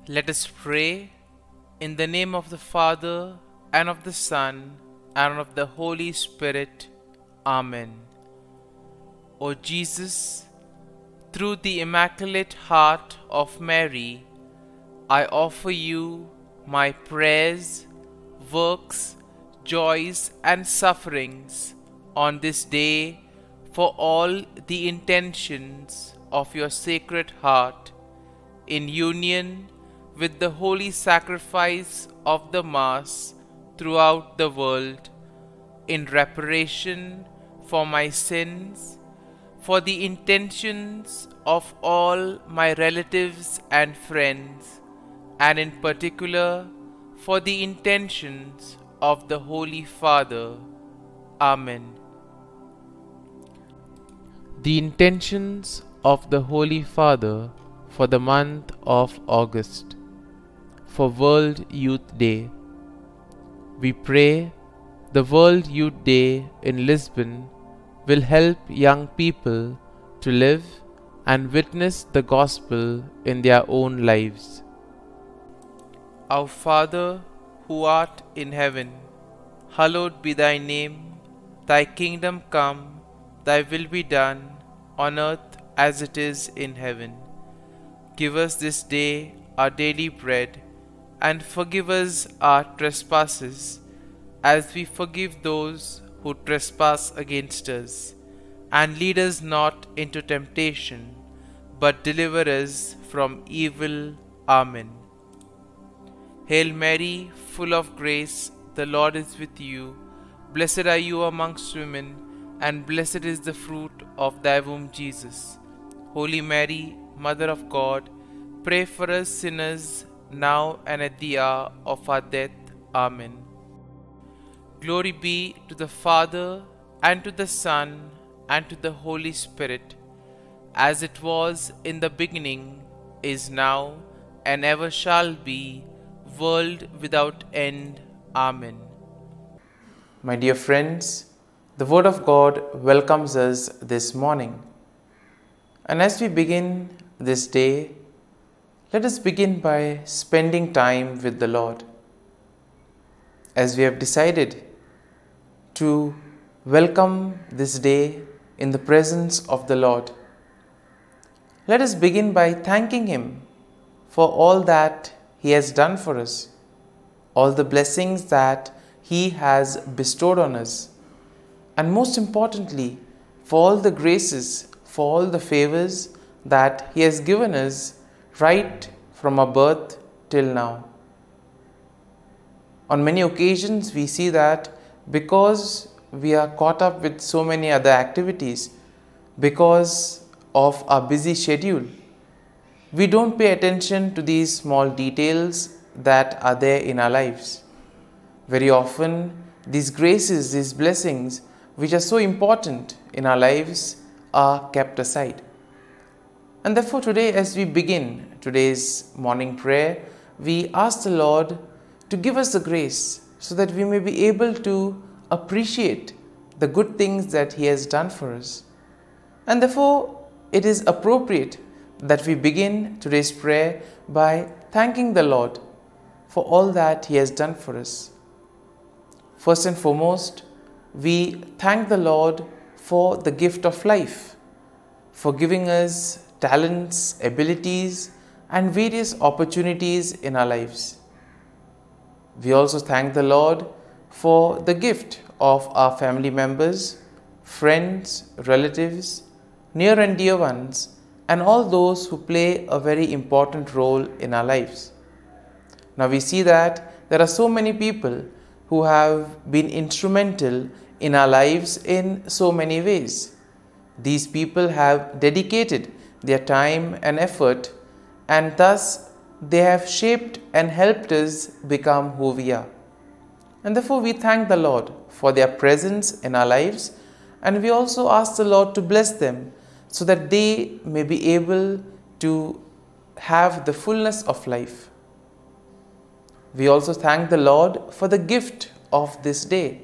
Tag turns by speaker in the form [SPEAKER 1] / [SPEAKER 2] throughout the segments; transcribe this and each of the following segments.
[SPEAKER 1] Let us pray in the name of the Father, and of the Son, and of the Holy Spirit. Amen. O Jesus, through the Immaculate Heart of Mary, I offer you my prayers, works, joys, and sufferings on this day for all the intentions of your Sacred Heart, in union with the holy sacrifice of the Mass throughout the world, in reparation for my sins, for the intentions of all my relatives and friends, and in particular for the intentions of the Holy Father. Amen. The intentions of the Holy Father for the month of August, for World Youth Day. We pray the World Youth Day in Lisbon will help young people to live and witness the gospel in their own lives. Our Father, who art in heaven, hallowed be thy name. Thy kingdom come, thy will be done, on earth as it is in heaven. Give us this day our daily bread, and forgive us our trespasses, as we forgive those who trespass against us. And lead us not into temptation, but deliver us from evil. Amen. Hail Mary, full of grace, the Lord is with you. Blessed are you amongst women, and blessed is the fruit of thy womb, Jesus. Holy Mary, Mother of God, pray for us sinners, now and at the hour of our death. Amen. Glory be to the Father, and to the Son, and to the Holy Spirit, as it was in the beginning, is now, and ever shall be, world without end. Amen. My dear friends, the Word of God welcomes us this morning. And as we begin this day, let us begin by spending time with the Lord. As we have decided to welcome this day in the presence of the Lord, let us begin by thanking Him for all that He has done for us, all the blessings that He has bestowed on us, and most importantly, for all the graces, for all the favors that He has given us right from our birth till now. On many occasions, we see that because we are caught up with so many other activities, because of our busy schedule, we don't pay attention to these small details that are there in our lives. Very often, these graces, these blessings, which are so important in our lives, are kept aside. And therefore today, as we begin today's morning prayer, we ask the Lord to give us the grace so that we may be able to appreciate the good things that He has done for us. And therefore, it is appropriate that we begin today's prayer by thanking the Lord for all that He has done for us. First and foremost, we thank the Lord for the gift of life, for giving us talents, abilities, and various opportunities in our lives. We also thank the Lord for the gift of our family members, friends, relatives, near and dear ones, and all those who play a very important role in our lives. Now we see that there are so many people who have been instrumental in our lives in so many ways. These people have dedicated their time and effort, and thus they have shaped and helped us become who we are. And therefore we thank the Lord for their presence in our lives, and we also ask the Lord to bless them so that they may be able to have the fullness of life. We also thank the Lord for the gift of this day,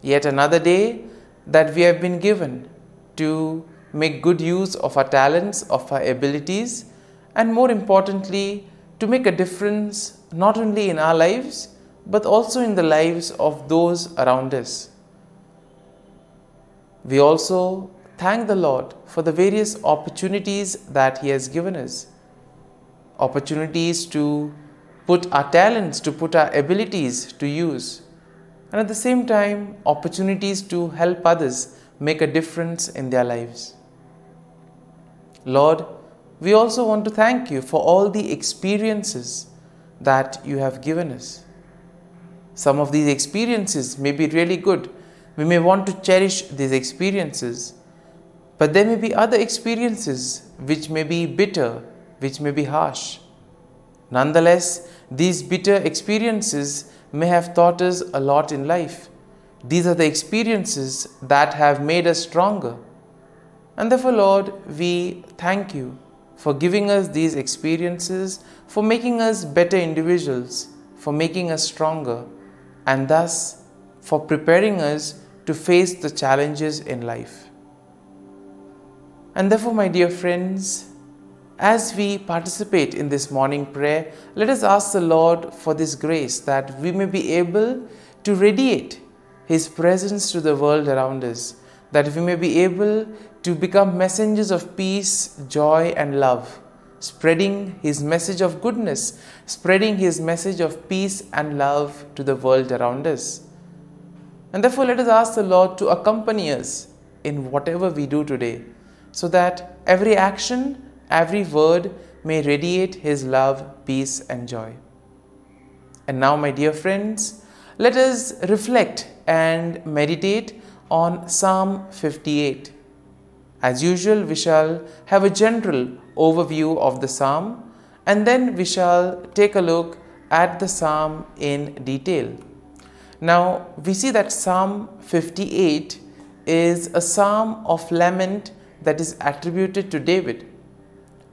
[SPEAKER 1] yet another day that we have been given to make good use of our talents, of our abilities, and more importantly, to make a difference not only in our lives but also in the lives of those around us. We also thank the Lord for the various opportunities that He has given us. Opportunities to put our talents, to put our abilities to use. And at the same time, opportunities to help others make a difference in their lives. Lord, we also want to thank You for all the experiences that You have given us. Some of these experiences may be really good. We may want to cherish these experiences. But there may be other experiences which may be bitter, which may be harsh. Nonetheless, these bitter experiences may have taught us a lot in life. These are the experiences that have made us stronger. And therefore, Lord, we thank You for giving us these experiences, for making us better individuals, for making us stronger, and thus for preparing us to face the challenges in life. And therefore, my dear friends, as we participate in this morning prayer, let us ask the Lord for this grace that we may be able to radiate His presence to the world around us, that we may be able to become messengers of peace, joy and love, spreading His message of goodness, spreading His message of peace and love to the world around us. And therefore, let us ask the Lord to accompany us in whatever we do today, so that every action, every word may radiate His love, peace and joy. And now, my dear friends, let us reflect and meditate on Psalm 58. As usual, we shall have a general overview of the psalm, and then we shall take a look at the psalm in detail. Now, we see that Psalm 58 is a psalm of lament that is attributed to David.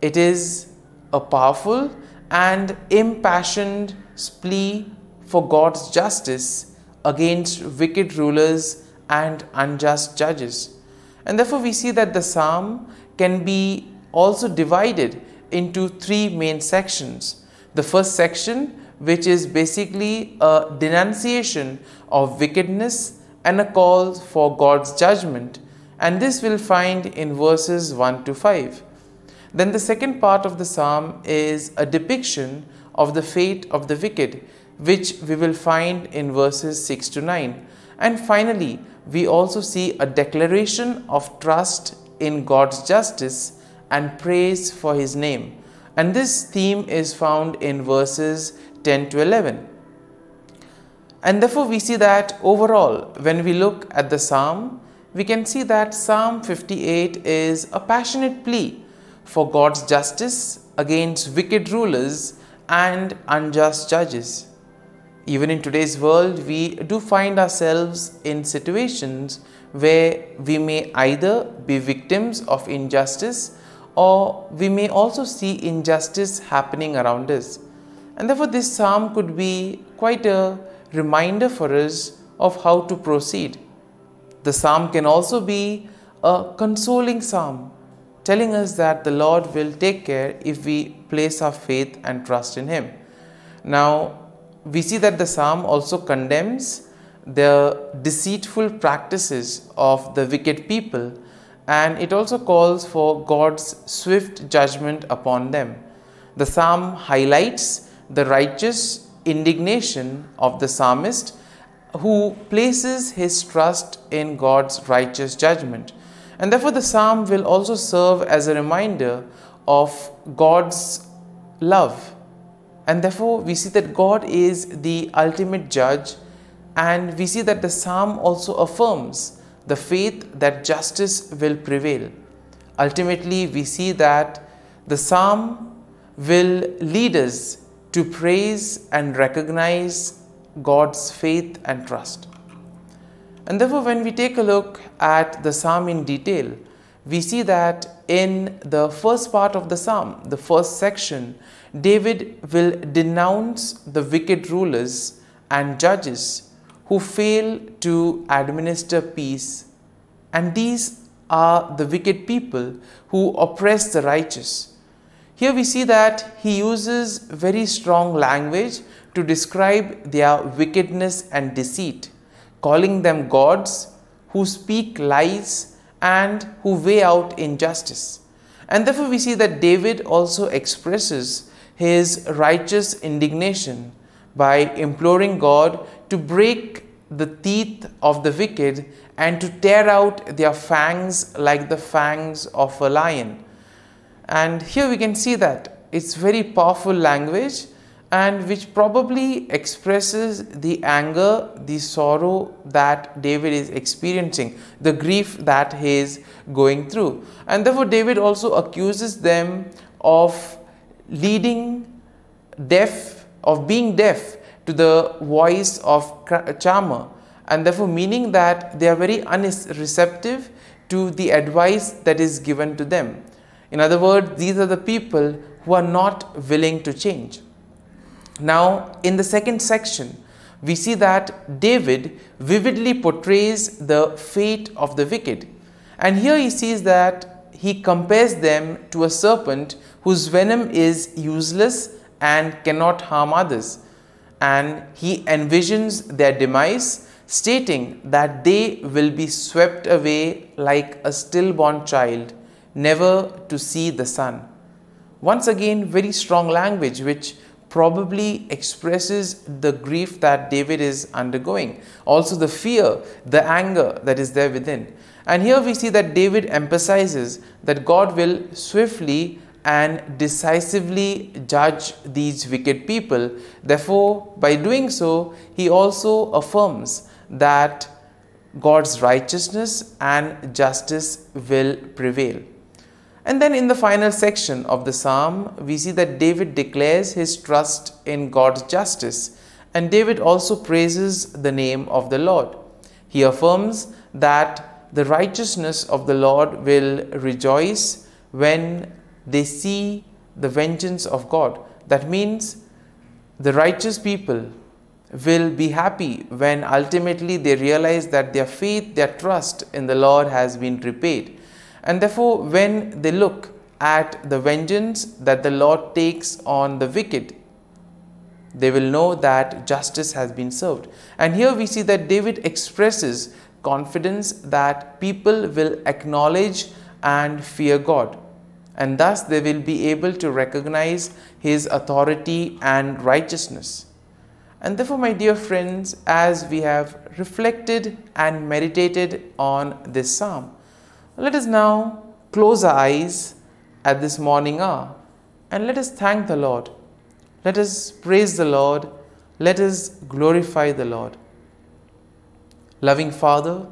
[SPEAKER 1] It is a powerful and impassioned plea for God's justice against wicked rulers and unjust judges. And therefore, we see that the psalm can be also divided into three main sections. The first section, which is basically a denunciation of wickedness and a call for God's judgment, and this we'll find in verses 1 to 5. Then the second part of the psalm is a depiction of the fate of the wicked, which we will find in verses 6 to 9. And finally, we also see a declaration of trust in God's justice and praise for His name. And this theme is found in verses 10 to 11. And therefore, we see that overall, when we look at the psalm, we can see that Psalm 58 is a passionate plea for God's justice against wicked rulers and unjust judges. Even in today's world, we do find ourselves in situations where we may either be victims of injustice, or we may also see injustice happening around us. And therefore, this psalm could be quite a reminder for us of how to proceed. The psalm can also be a consoling psalm, telling us that the Lord will take care if we place our faith and trust in Him. Now, we see that the psalm also condemns the deceitful practices of the wicked people, and it also calls for God's swift judgment upon them. The psalm highlights the righteous indignation of the psalmist, who places his trust in God's righteous judgment. And therefore, the psalm will also serve as a reminder of God's love. And therefore, we see that God is the ultimate judge, and we see that the psalm also affirms the faith that justice will prevail. Ultimately, we see that the psalm will lead us to praise and recognize God's faith and trust. And therefore, when we take a look at the psalm in detail, we see that in the first part of the psalm, the first section, David will denounce the wicked rulers and judges who fail to administer peace. And these are the wicked people who oppress the righteous. Here we see that he uses very strong language to describe their wickedness and deceit, calling them gods who speak lies and who weigh out injustice. And therefore we see that David also expresses his righteous indignation by imploring God to break the teeth of the wicked and to tear out their fangs like the fangs of a lion. And here we can see that it's very powerful language, and which probably expresses the anger, the sorrow that David is experiencing, the grief that he is going through. And therefore David also accuses them of being deaf to the voice of charmer, and therefore meaning that they are very unreceptive to the advice that is given to them. In other words, these are the people who are not willing to change. Now, in the second section, we see that David vividly portrays the fate of the wicked. And here he sees that he compares them to a serpent whose venom is useless and cannot harm others. And he envisions their demise, stating that they will be swept away like a stillborn child, never to see the sun. Once again, very strong language which probably expresses the grief that David is undergoing, also the fear, the anger that is there within. And here we see that David emphasizes that God will swiftly and decisively judge these wicked people. Therefore, by doing so, he also affirms that God's righteousness and justice will prevail. And then in the final section of the psalm, we see that David declares his trust in God's justice, and David also praises the name of the Lord. He affirms that the righteousness of the Lord will rejoice when they see the vengeance of God. That means the righteous people will be happy when ultimately they realize that their faith, their trust in the Lord has been repaid. And therefore, when they look at the vengeance that the Lord takes on the wicked, they will know that justice has been served. And here we see that David expresses confidence that people will acknowledge and fear God, and thus they will be able to recognize his authority and righteousness. And therefore, my dear friends, as we have reflected and meditated on this psalm, let us now close our eyes at this morning hour and let us thank the Lord. Let us praise the Lord. Let us glorify the Lord. Loving Father,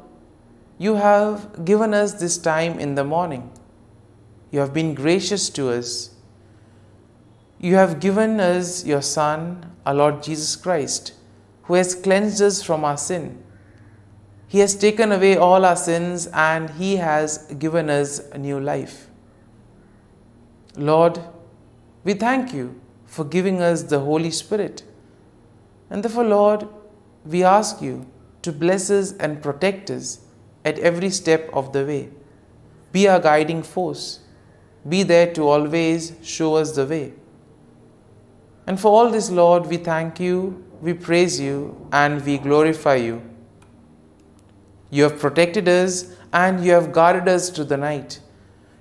[SPEAKER 1] you have given us this time in the morning. You have been gracious to us. You have given us your Son, our Lord Jesus Christ, who has cleansed us from our sin. He has taken away all our sins and He has given us a new life. Lord, we thank you for giving us the Holy Spirit. And therefore, Lord, we ask you to bless us and protect us at every step of the way. Be our guiding force. Be there to always show us the way. And for all this, Lord, we thank you, we praise you, and we glorify you. You have protected us and you have guarded us through the night.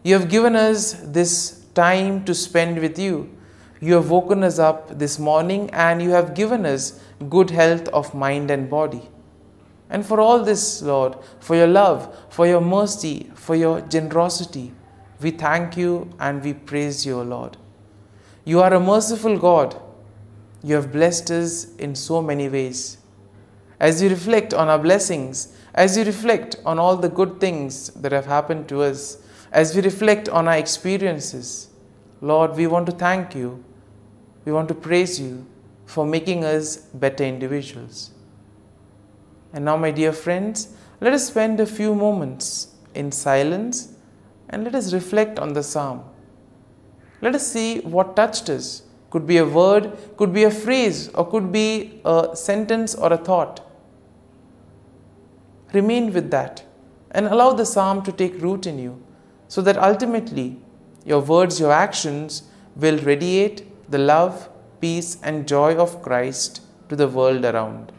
[SPEAKER 1] You have given us this time to spend with you. You have woken us up this morning and you have given us good health of mind and body. And for all this, Lord, for your love, for your mercy, for your generosity, we thank you and we praise you, O Lord. You are a merciful God. You have blessed us in so many ways. As we reflect on our blessings, as we reflect on all the good things that have happened to us, as we reflect on our experiences, Lord, we want to thank you. We want to praise you for making us better individuals. And now, my dear friends, let us spend a few moments in silence and let us reflect on the psalm. Let us see what touched us. Could be a word, could be a phrase, or could be a sentence or a thought. Remain with that and allow the psalm to take root in you so that ultimately your words, your actions will radiate the love, peace, and joy of Christ to the world around.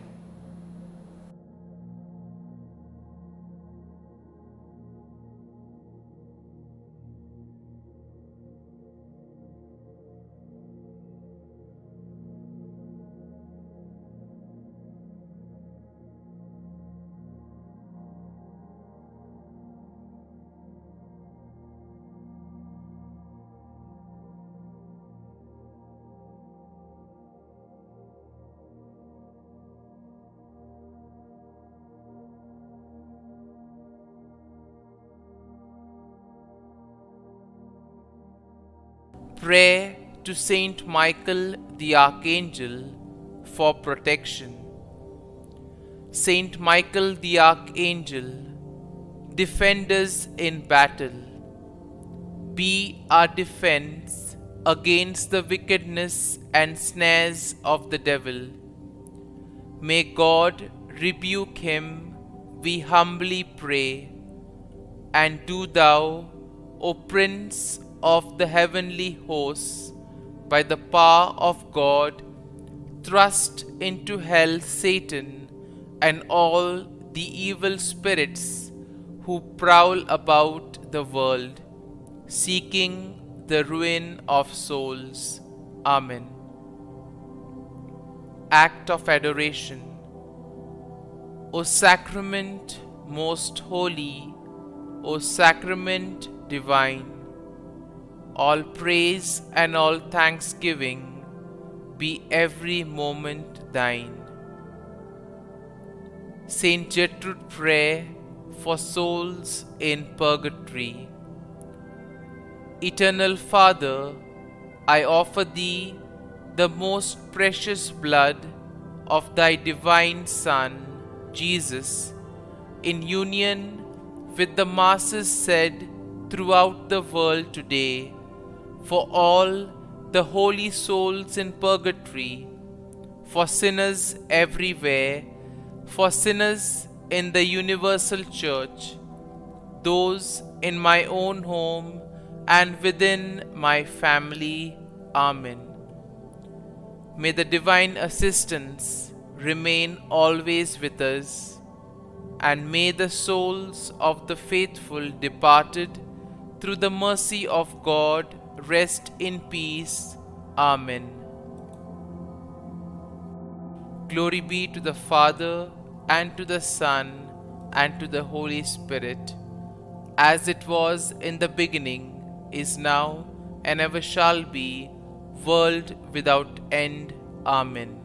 [SPEAKER 1] Pray to Saint Michael the Archangel for protection. Saint Michael the Archangel, defend us in battle. Be our defense against the wickedness and snares of the devil. May God rebuke him, we humbly pray. And do thou, O Prince of the heavenly hosts, by the power of God, thrust into hell Satan and all the evil spirits who prowl about the world, seeking the ruin of souls. Amen. Act of Adoration. O Sacrament most holy, O Sacrament divine, all praise and all thanksgiving be every moment thine. Saint Gertrude, pray for souls in purgatory. Eternal Father, I offer thee the most precious blood of thy divine Son, Jesus, in union with the masses said throughout the world today, for all the holy souls in purgatory, for sinners everywhere, for sinners in the universal church, those in my own home and within my family. Amen. May the divine assistance remain always with us, and may the souls of the faithful departed through the mercy of God rest in peace. Amen. Glory be to the Father, and to the Son, and to the Holy Spirit, as it was in the beginning, is now, and ever shall be, world without end. Amen.